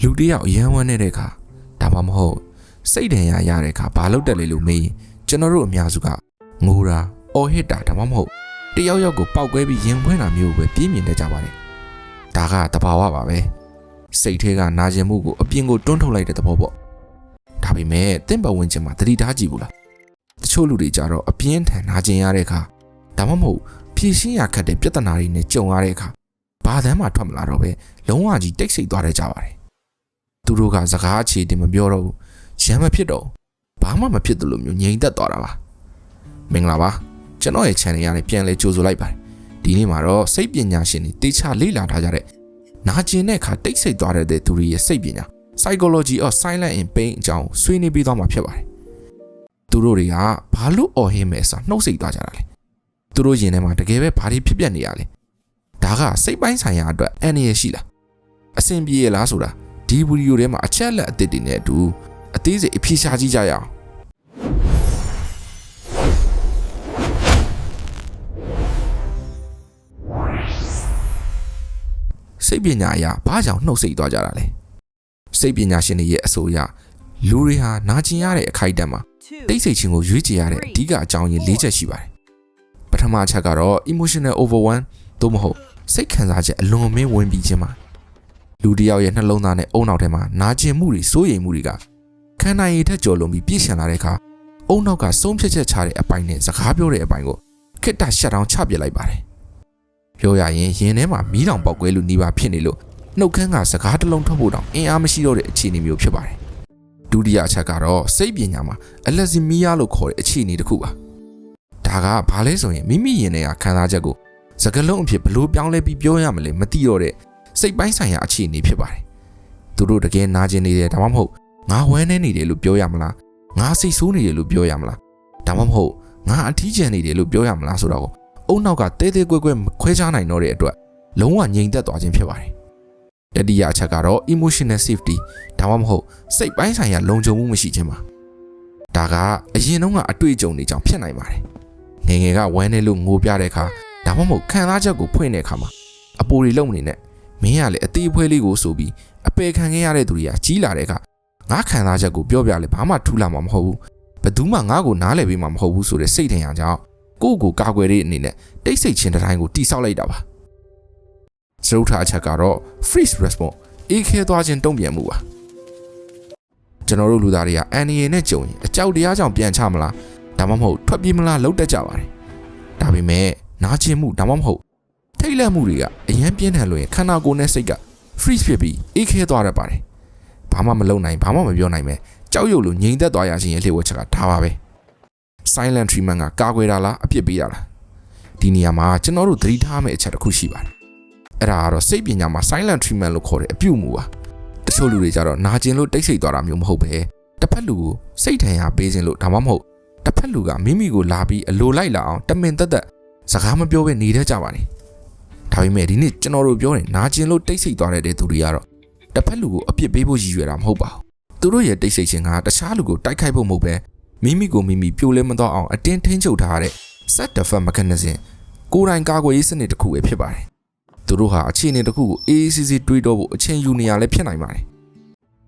လူတယောက်ရန်ဝမ်းနေတဲ့ခါဒါမှမဟုတ်စိတ်ဒဏ်ရာရတဲ့ခါဘာလို့တက်လေလို့မေးကျွန်တော်တို့အများစုကငိုတာအော်ဟစ်တာဒါမှမဟုတ်တယောက်ယောက်ကိုပောက်ကွဲပြီးရင်ဖွင့်တာမျိုးပဲပြင်းပြင်းတတ်ကြပါတယ်ဒါကတဘာဝပါပဲစိတ်ထဲကနာကျင်မှုကိုအပြင်ကိုတွန်းထုတ်လိုက်တဲ့သဘောပေါ့ဒါပေမဲ့တင့်ပတ်ဝန်းကျင်မှာသတိထားကြည့်ဘူးလားတချို့လူတွေကြတော့အပြင်းထန်နာကျင်ရတဲ့အခါဒါမှမဟုတ်ဖြည့်ရှင်းရခက်တဲ့ပြဿနာတွေနဲ့ကြုံရတဲ့အခါဘာသမ်းမှထွက်မလာတော့ပဲလုံးဝကြီးတိတ်ဆိတ်သွားတဲ့ကြပါတယ်သူတို့ကစကားအခြေတင်မပြောတော့ဘူးရမ်းမဖြစ်တော့ဘာမှမဖြစ်သလိုမျိုးငြိမ်သက်သွားတာပါမင်္ဂလာပါကျွန်တော်ရဲ့ channel ရနဲ့ပြန်လဲကြိုဆိုလိုက်ပါတယ်ဒီနေ့မှာတော့စိတ်ပညာရှင်တွေတေချာလေ့လာထားကြတဲ့နာကျင်တဲ့အခါတိတ်ဆိတ်သွားတဲ့သူတွေရဲ့စိတ်ပညာ psychology of silent in pain အကြောင်းဆွေးနွေးပြီးသွားမှာဖြစ်ပါတယ်သူတို့တွေကဘာလို့အော်ဟင်းမဲ့ဆိုနှုတ်ဆိတ်သွားကြတာလဲသူတို့ရင်ထဲမှာတကယ်ပဲဘာတွေဖြစ်ပျက်နေရလဲဒါကစိတ်ပိုင်းဆိုင်ရာအတွက်အန္တရာယ်ရှိလားအဆင်ပြေရလားဆိုတာဒီဗီဒီယိုထဲမှာအချက်လက်အသစ်တွေနဲ့အတူအသေးစိတ်အဖြေရှာကြည့်ကြရအောင်စိတ်ပညာအရဘာကြောင့်နှုတ်ဆိတ်သွားကြတာလဲစိတ်ပညာရှင်တွေရဲ့အဆိုအရလူတွေဟာနာကျင်ရတဲ့အခိုက်အတန့်မှာတိတ်ဆိတ်ခြင်းကိုရွေးချယ်ရတဲ့အဓိကအကြောင်းရင်း၄ချက်ရှိပါတယ်ပထမအချက်ကတော့ emotional overwhelm သို့မဟုတ်စိတ်ခံစားချက်အလွန်အမင်းဝင်ပြီးခြင်းပါလူတစ်ယောက်ရဲ့နှလုံးသားနဲ့အုံနောက်ထဲမှာနာကျင်မှုတွေစိုးရိမ်မှုတွေကခန္ဓာရည်ထက်ကျော်လွန်ပြီးပြည့်စုံလာတဲ့အခါအုံနောက်ကဆုံးဖြတ်ချက်ချတဲ့အပိုင်းနဲ့စကားပြောတဲ့အပိုင်းကိုခက်တာရှက်တောင်ချပြစ်လိုက်ပါတယ်ပြောရရင်ရင်ထဲမှာမီးတောင်ပေါက်ကွဲလို့နှီးပါဖြစ်နေလို့နှုတ်ခမ်းကစကားတစ်လုံးထုတ်ဖို့တောင်အင်အားမရှိတော့တဲ့အခြေအနေမျိုးဖြစ်ပါတယ်ဒုတိယအချက်ကတော့စိတ်ပညာမှာအလက်ဇီမီးယားလို့ခေါ်တဲ့အခြေအနေတစ်ခုပါဒါကဘာလဲဆိုရင်မိမိရင်ထဲကခံစားချက်ကိုစကားလုံးအဖြစ်ဘလို့ပြောင်းလဲပြီးပြောရမလဲမသိတော့တဲ့စိတ်ပိုင်းဆိုင်ရာအခြေအနေဖြစ်ပါတယ်သူတို့တကယ်နာကျင်နေတယ်ဒါမှမဟုတ်ငါဝမ်းနေနေတယ်လို့ပြောရမလားငါစိတ်ဆိုးနေတယ်လို့ပြောရမလားဒါမှမဟုတ်ငါအထီးကျန်နေတယ်လို့ပြောရမလားဆိုတော့အုံနောက်ကတဲတဲကွဲကွဲခွဲခြားနိုင်တော့တဲ့အတွက်လုံးဝငြိမ်သက်သွားခြင်းဖြစ်ပါတယ်တတိယအချက်ကတော့ emotional safety ဒါမှမဟုတ်စိတ်ပိုင်းဆိုင်ရာလုံခြုံမှုမရှိခြင်းပါဒါကအရင်တုန်းကအတွေ့အကြုံတွေကြောင့်ဖြစ်နိုင်ပါတယ်ငယ်ငယ်ကဝမ်းနေလို့ငိုပြတဲ့အခါဒါမှမဟုတ်ခံစားချက်ကိုဖွင့်တဲ့အခါမှာအပိုတွေလုံနေနဲ့မင်းကလည်းအသေးအဖွဲလေးကိုဆိုပြီးအပယ်ခံခဲ့ရတဲ့သူတွေကကြီးလာတဲ့အခါငါခံစားချက်ကိုပြောပြလဲဘာမှထူလာမှာမဟုတ်ဘူးဘယ်သူမှငါ့ကိုနားလည်ပေးမှာမဟုတ်ဘူးဆိုတဲ့စိတ်ထင်ရကြောင်းကိုယ့်ကိုကာကွယ်တဲ့အနေနဲ့တိတ်ဆိတ်ခြင်းတစ်တိုင်းကိုတိဆောက်လိုက်တာပါစရုပ်ထားအချက်ကတော့ freeze response အေးခဲသွားခြင်းတုံ့ပြန်မှုပါကျွန်တော်တို့လူသားတွေကအန်နီယေနဲ့ကြုံရင်အကြောက်တရားကြောင့်ပြန်ချမလားဒါမှမဟုတ်ထွက်ပြေးမလားလှုပ်တက်ကြပါတယ်ဒါပေမဲ့နာကျင်မှုဒါမှမဟုတ်ထိတ်လန့်မှုတွေကအရင်ပြင်းထန်လို့ရင်ခန္ဓာကိုယ်နဲ့စိတ်က freeze ဖြစ်ပြီးအေးခဲသွားတတ်ပါတယ်ဘာမှမလုပ်နိုင်ဘာမှမပြောနိုင်ပဲကြောက်ရွံ့လို့ငြိမ်သက်သွားရခြင်းရဲ့လျှို့ဝှက်ချက်ကဒါပါပဲ silent treatment ကကာကွယ်တာလားအပြစ်ပေးတာလားဒီနေရာမှာကျွန်တော်တို့သတိထားမယ့်အချက်တစ်ခုရှိပါတယ်အဲ့ဒါကတော့စိတ်ပညာမှာ silent treatment လို့ခေါ်တဲ့အပြုအမူပါတချို့လူတွေကြတော့နာကျင်လို့တိတ်ဆိတ်သွားတာမျိုးမဟုတ်ပဲတစ်ဖက်လူကိုစိတ်ထန်ရပေးခြင်းလို့ဒါမှမဟုတ်တစ်ဖက်လူကမိမိကိုလာပြီးအလိုလိုက်လာအောင်တမင်သက်သက်စကားမပြောဘဲနေတတ်ကြပါနဲ့ဒါပေမဲ့ဒီနေ့ကျွန်တော်တို့ပြောတယ်နာကျင်လို့တိတ်ဆိတ်သွားတဲ့သူတွေကတော့တစ်ဖက်လူကိုအပြစ်ပေးဖို့ရည်ရွယ်တာမဟုတ်ပါဘူးသူတို့ရဲ့တိတ်ဆိတ်ခြင်းကတခြားလူကိုတိုက်ခိုက်ဖို့မဟုတ်ပဲမိမိကိုမိမိပြိုလဲမတော့အောင်အတင်းထိန်းချုပ်ထားတဲ့ self defense mechanism ကိုယ်တိုင်ကာကွယ်ရေးစနစ်တစ်ခုပဲဖြစ်ပါတယ်သူတို့ဟာအခြေအနေတစ်ခုကိုအေးအေးဆေးဆေးတွေးတောဖို့အချိန်ယူနေရလဲဖြစ်နိုင်ပါတယ်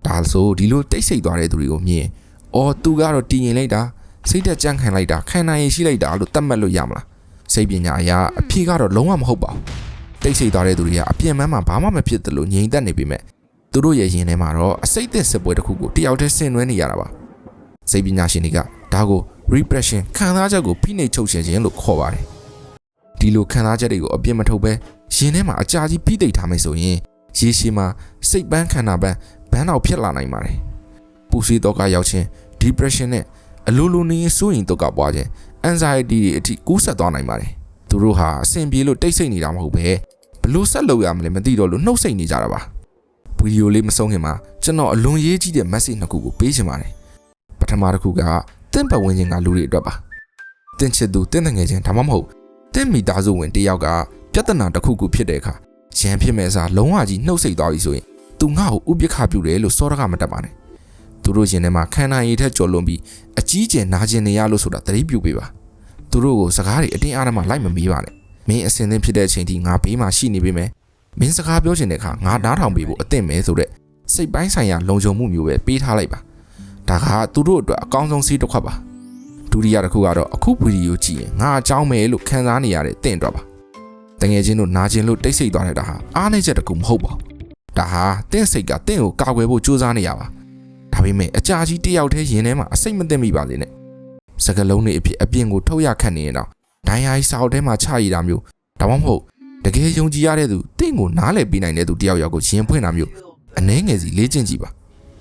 ဒါဆိုဒီလိုတိတ်ဆိတ်သွားတဲ့သူတွေကိုမြင်အော်သူကတော့တည်ငြိမ်လိုက်တာစိတ်သက်ကြမ်းခံလိုက်တာခံနိုင်ရရှိလိုက်တာလို့သတ်မှတ်လို့ရမလားစိတ်ပညာအရာအဖြေကတော့လုံးဝမဟုတ်ပါဘူးတိတ်ဆိတ်သွားတဲ့သူတွေကအပြင်းမှန်းမှာဘာမှမဖြစ်သလိုငြိမ်သက်နေပေမဲ့သူတို့ရဲ့ရင်ထဲမှာတော့အစိတ်သက်စစ်ပွဲတစ်ခုကိုတယောက်တည်းဆင်နွှဲနေရတာပါစိတ်ပညာရှင်တွေကဒါကို repression ခံစားချက်ကိုဖိနှိပ်ချုပ်ချယ်ခြင်းလို့ခေါ်ပါတယ်ဒီလိုခံစားချက်တွေကိုအပြစ်မထုတ်ပဲရင်ထဲမှာအကြာကြီးဖိသိပ်ထားမယ်ဆိုရင်ရေရှည်မှာစိတ်ပန်းခန္ဓာပန်းဘန်းတော့ဖြစ်လာနိုင်ပါတယ်ပူဆွေးတော့ကရောက်ခြင်း depression နဲ့အလိုလိုနေစိုးရင်တော့ကပွားခြင်း anxiety တွေအထိကူးဆက်သွားနိုင်ပါတယ်သူတို့ဟာအဆင်ပြေလို့တိတ်ဆိတ်နေတာမဟုတ်ပဲဘလို့ဆက်လုပ်ရမလဲမသိတော့လို့နှုတ်ဆိတ်နေကြတာပါဗီဒီယိုလေးမဆုံးခင်မှာကျွန်တော်အလွန်ရေးကြီးတဲ့ message နှစ်ခုကိုပေးချင်ပါတယ်ပထမတစ်ခုကတင့်ပတ်ဝန်းကျင်ကလူတွေအတွက်ပါတင့်ချစ်သူတင့်တငယ်ချင်းဒါမှမဟုတ်တင့်မိသားစုဝင်တယောက်ကပြဿနာတစ်ခုခုဖြစ်တဲ့အခါရန်ဖြစ်မဲ့စားလုံးဝကြီးနှုတ်ဆိတ်သွားပြီဆိုရင်သူငါ့ကိုဥပက္ခပြုတယ်လို့စောတကမတတ်ပါနဲ့သူတို့ရှင်ထဲမှာခန္ဓာရည်ထက်ကျော်လွန်ပြီးအကြီးကျယ်နာကျင်နေရလို့ဆိုတာသတိပြုပေးပါသူတို့ကိုစကားတွေအတင်းအားဓမ္မလိုက်မမေးပါနဲ့မင်းအစင်သင်းဖြစ်တဲ့အချိန်ထိငါဘေးမှာရှိနေပေမဲ့မင်းစကားပြောချင်တဲ့အခါငါနားထောင်ပေးဖို့အသင့်ပဲဆိုတဲ့ စိတ်ပိုင်းဆိုင်ရာလုံခြုံမှုမျိုးပဲပေးထားလိုက်ပါဒါကသူတို့အတွက်အကောင်းဆုံးစီးတစ်ခွက်ပါဒုတိယတစ်ခုကတော့အခုဗီဒီယိုကြည့်ရင်ငါအကြောင်းမယ်လို့ခံစားနေရတဲ့တင့်တော့ပါတငယ်ချင်းတို့နာကျင်လို့တိတ်ဆိတ်သွားတဲ့တာဟာအားနည်းချက်တကူမဟုတ်ပါဘူးဒါဟာတင့်စိတ်ကတင့်ကိုကာကွယ်ဖို့ကြိုးစားနေရပါဒါပေမဲ့အကြာကြီးတယောက်တည်းရင်ထဲမှာအစိတ်မသိမိပါသေးနဲ့စကလုံးတွေအဖြစ်အပြင်ကိုထုတ်ရခတ်နေရင်တော့ဒိုင်ယာကြီးစာအုပ်ထဲမှာချရတာမျိုးဒါမှမဟုတ်တကယ်ယုံကြည်ရတဲ့သူတင့်ကိုနားလည်ပေးနိုင်တဲ့သူတယောက်ယောက်ကိုရင်ဖွင့်တာမျိုးအနှဲငယ်စီလေ့ကျင့်ကြည့်ပါ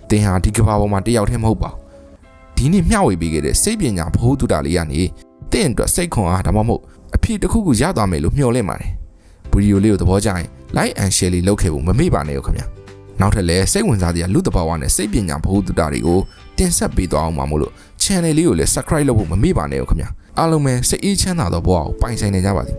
တင်ဟာဒီကဘာပေါ်မှာတယောက်တည်းမဟုတ်ပါဘူးဒီနေ့မျှဝေပေးခဲ့တဲ့စိတ်ပညာဘ ഹു တုတလေးကနေတင့်အတွက်စိတ်ခွန်အားဒါမှမဟုတ်အဖြစ်တစ်ခုခုရသွားမယ်လို့မျှော်လင့်ပါတယ်ဗီဒီယိုလေးကိုသဘောကျရင် like and share လေးလုပ်ခဲ့ဖို့မမေ့ပါနဲ့ခင်ဗျာနောက်ထပ်လည်းစိတ်ဝင်စားစရာလူတဘာဝနဲ့စိတ်ပညာဘ ഹു တုတတွေကိုတင်ဆက်ပေးသွားအောင်ပါမို့လို့ channel လေးကိုလည်း subscribe လုပ်ဖို့မမေ့ပါနဲ့ခင်ဗျာအားလုံးပဲစိတ်အေးချမ်းသာသောဘဝကိုပိုင်ဆိုင်နေကြပါစေ